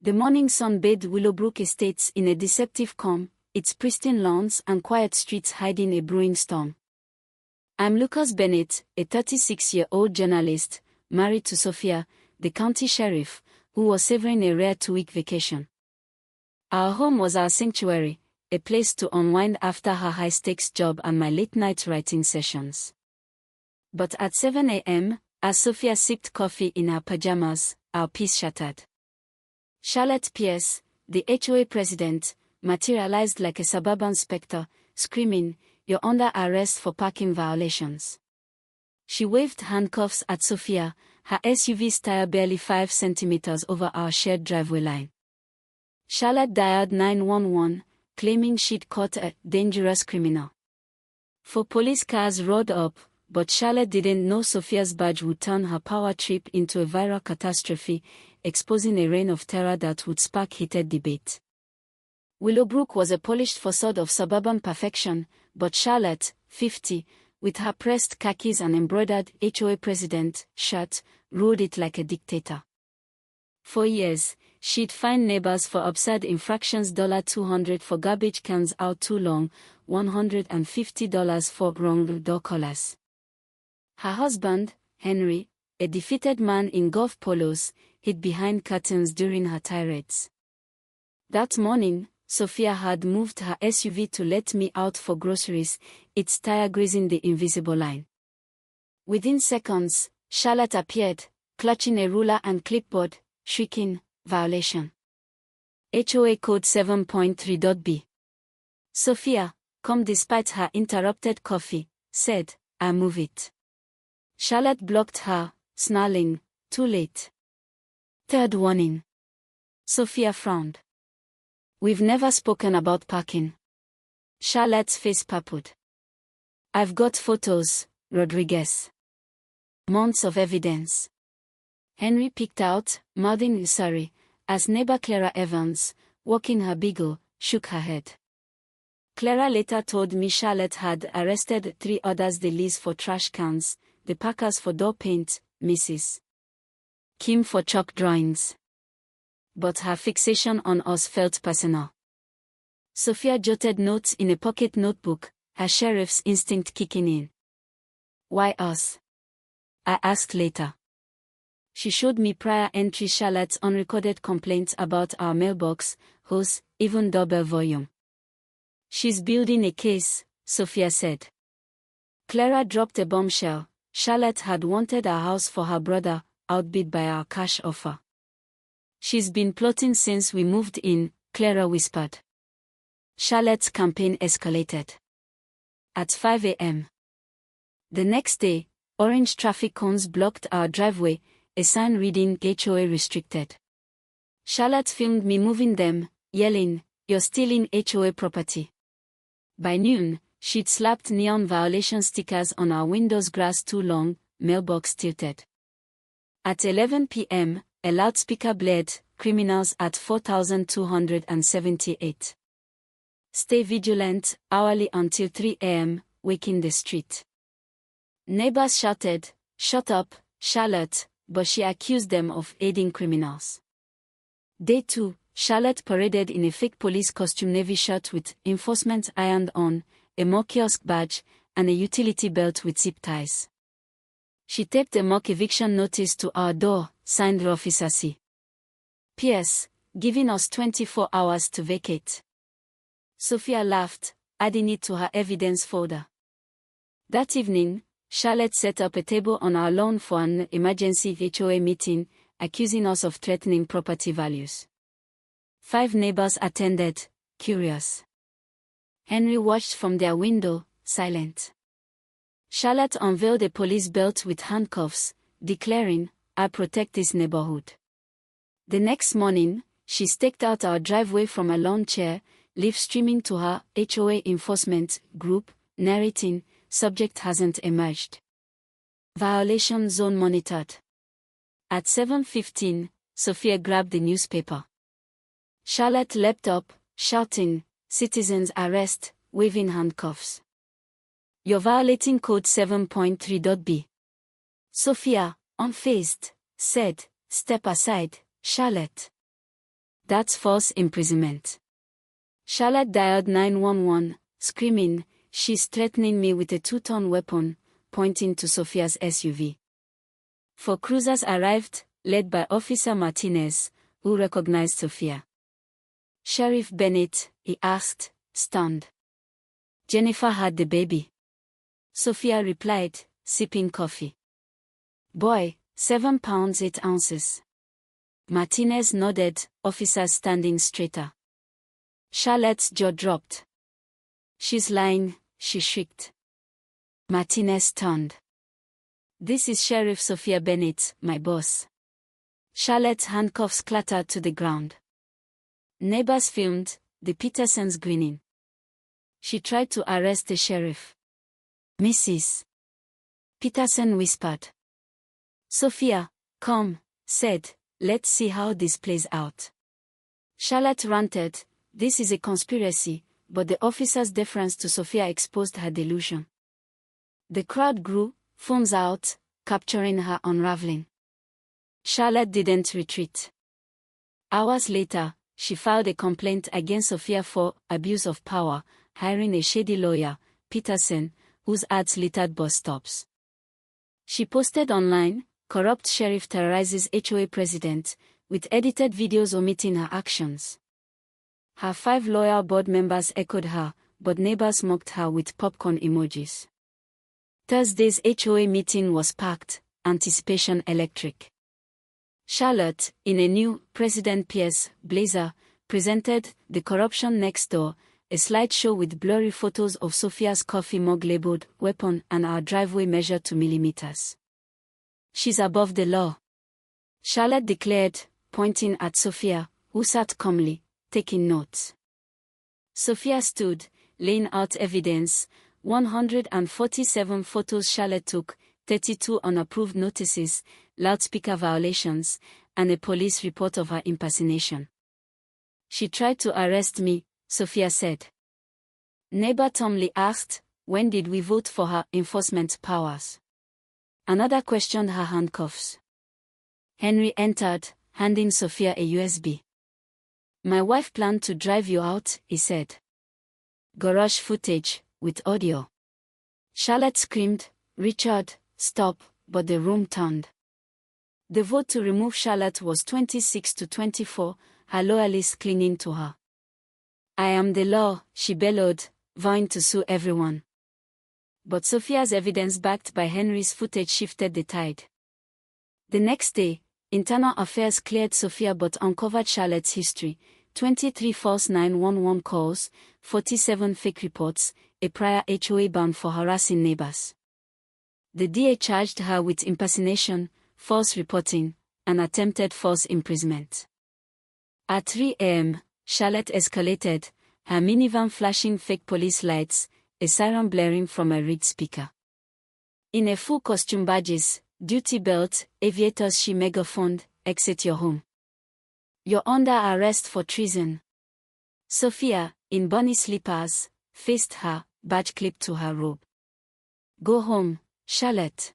The morning sun bathed Willowbrook Estates in a deceptive calm, its pristine lawns and quiet streets hiding a brewing storm. I'm Lucas Bennett, a 36-year-old journalist, married to Sophia, the county sheriff, who was savoring a rare 2-week vacation. Our home was our sanctuary, a place to unwind after her high-stakes job and my late-night writing sessions. But at 7 a.m., as Sophia sipped coffee in her pajamas, our peace shattered. Charlotte Pierce, the HOA president, materialized like a suburban specter, screaming, "You're under arrest for parking violations." She waved handcuffs at Sophia, her SUV's tire barely 5 centimeters over our shared driveway line. Charlotte dialed 911, claiming she'd caught a dangerous criminal. 4 police cars roared up, but Charlotte didn't know Sophia's badge would turn her power trip into a viral catastrophe, exposing a reign of terror that would spark heated debate. Willowbrook was a polished facade of suburban perfection, but Charlotte, 50, with her pressed khakis and embroidered HOA president shirt, ruled it like a dictator. For years, she'd fined neighbors for absurd infractions, $200 for garbage cans out too long, $150 for wrong door collars. Her husband, Henry, a defeated man in golf polos, hid behind curtains during her tirades. That morning, Sophia had moved her SUV to let me out for groceries, its tire grazing the invisible line. Within seconds, Charlotte appeared, clutching a ruler and clipboard, shrieking, "Violation. HOA Code 7.3.b. Sophia, calm despite her interrupted coffee, said, "I move it." Charlotte blocked her, snarling, "Too late." Third warning. Sophia frowned. "We've never spoken about parking." Charlotte's face purpled. "I've got photos, Rodriguez. Months of evidence." Henry peeked out, mouthing sorry, as neighbor Clara Evans, walking her beagle, shook her head. Clara later told me Charlotte had arrested 3 others, the Lees for trash cans, the Packers for door paint, Mrs. Kim for chalk drawings. But her fixation on us felt personal. Sophia jotted notes in a pocket notebook, her sheriff's instinct kicking in. "Why us?" I asked later. She showed me prior entry Charlotte's unrecorded complaints about our mailbox, hose, even doorbell volume. "She's building a case," Sophia said. Clara dropped a bombshell. Charlotte had wanted our house for her brother, outbid by our cash offer. "She's been plotting since we moved in," Clara whispered. Charlotte's campaign escalated. At 5 a.m. the next day, orange traffic cones blocked our driveway, a sign reading HOA restricted. Charlotte filmed me moving them, yelling, "You're stealing HOA property." By noon, she'd slapped neon violation stickers on our windows, "Grass too long, mailbox tilted." At 11 p.m., a loudspeaker blared, "Criminals at 4278. Stay vigilant," hourly until 3 a.m., waking the street. Neighbors shouted, "Shut up, Charlotte," but she accused them of aiding criminals. Day 2, Charlotte paraded in a fake police costume, navy shirt with enforcement ironed on, a mock kiosk badge, and a utility belt with zip ties. She taped a mock eviction notice to our door, signed Officer C. Pierce, giving us 24 hours to vacate. Sophia laughed, adding it to her evidence folder. That evening, Charlotte set up a table on our lawn for an emergency HOA meeting, accusing us of threatening property values. 5 neighbors attended, curious. Henry watched from their window, silent. Charlotte unveiled a police belt with handcuffs, declaring, "I protect this neighborhood." The next morning, she staked out our driveway from a lawn chair, leaf streaming to her HOA enforcement group, narrating, "Subject hasn't emerged. Violation zone monitored." At 7:15, Sophia grabbed the newspaper. Charlotte leapt up, shouting, "Citizens arrest," waving handcuffs. "You're violating Code 7.3.b. Sophia, unfazed, said, "Step aside, Charlotte." That's false imprisonment. Charlotte dialed 911, screaming, "She's threatening me with a 2-ton weapon," pointing to Sophia's SUV. 4 cruisers arrived, led by Officer Martinez, who recognized Sophia. "Sheriff Bennett," he asked, stunned. "Jennifer had the baby." Sophia replied, sipping coffee. "Boy, 7 pounds 8 ounces." Martinez nodded, officers standing straighter. Charlotte's jaw dropped. "She's lying," she shrieked. Martinez turned. "This is Sheriff Sophia Bennett, my boss." Charlotte's handcuffs clattered to the ground. Neighbors filmed, the Petersons grinning. She tried to arrest the sheriff. "Mrs. Peterson whispered. "Sophia, come," said, "let's see how this plays out." Charlotte ranted, "This is a conspiracy," but the officer's deference to Sophia exposed her delusion. The crowd grew, phones out, capturing her unraveling. Charlotte didn't retreat. Hours later, she filed a complaint against Sophia for abuse of power, hiring a shady lawyer, Peterson, whose ads littered bus stops. She posted online, "Corrupt sheriff terrorizes HOA president," with edited videos omitting her actions. Her 5 loyal board members echoed her, but neighbors mocked her with popcorn emojis. Thursday's HOA meeting was packed, anticipation electric. Charlotte, in a new President Pierce blazer, presented "The Corruption Next Door," a slideshow with blurry photos of Sophia's coffee mug labeled "Weapon" and our driveway measured to millimeters. "She's above the law," Charlotte declared, pointing at Sophia, who sat calmly, taking notes. Sophia stood, laying out evidence, 147 photos Charlotte took, 32 unapproved notices, loudspeaker violations, and a police report of her impersonation. "She tried to arrest me," Sophia said. Neighbor Tom Lee asked, "When did we vote for her enforcement powers?" Another questioned her handcuffs. Henry entered, handing Sophia a USB. "My wife planned to drive you out," he said. Garage footage, with audio. Charlotte screamed, "Richard, stop," but the room turned. The vote to remove Charlotte was 26 to 24, her loyalists clinging to her. "I am the law," she bellowed, vowing to sue everyone. But Sophia's evidence backed by Henry's footage shifted the tide. The next day, Internal Affairs cleared Sophia but uncovered Charlotte's history: 23 false 911 calls, 47 fake reports, a prior HOA ban for harassing neighbors. The DA charged her with impersonation, false reporting, and attempted false imprisonment. At 3 a.m., Charlotte escalated, her minivan flashing fake police lights, a siren blaring from a rigged speaker. In a full costume, badges, duty belt, aviators, she megaphoned, "Exit your home. You're under arrest for treason." Sophia, in bunny slippers, faced her, badge clipped to her robe. "Go home, Charlotte."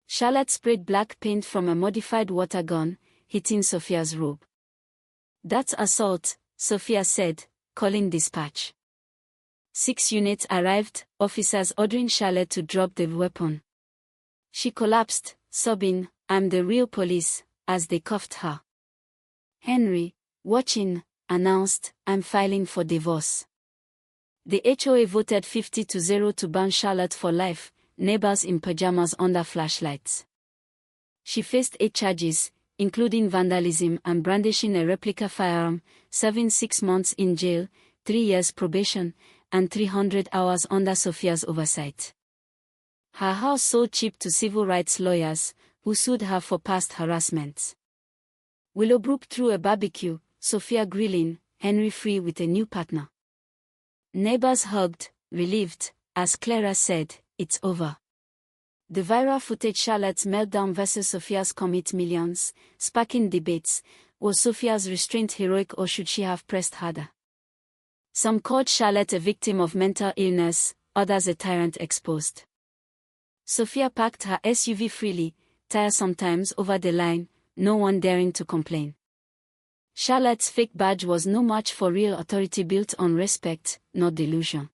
Charlotte sprayed black paint from a modified water gun, hitting Sophia's robe. "That's assault," Sophia said, calling dispatch. 6 units arrived, officers ordering Charlotte to drop the weapon. She collapsed, sobbing, "I'm the real police," as they cuffed her. Henry, watching, announced, "I'm filing for divorce." The HOA voted 50-0 to ban Charlotte for life, neighbors in pajamas under flashlights. She faced 8 charges, including vandalism and brandishing a replica firearm, serving 6 months in jail, 3 years probation, and 300 hours under Sophia's oversight. Her house sold cheap to civil rights lawyers, who sued her for past harassments. Willowbrook threw a barbecue, Sophia grilling, Henry free with a new partner. Neighbors hugged, relieved, as Clara said, "It's over." The viral footage Charlotte's meltdown versus Sophia's commit millions, sparking debates. Was Sophia's restraint heroic or should she have pressed harder? Some called Charlotte a victim of mental illness, others a tyrant exposed. Sophia parked her SUV freely, tired sometimes over the line, no one daring to complain. Charlotte's fake badge was no match for real authority built on respect, not delusion.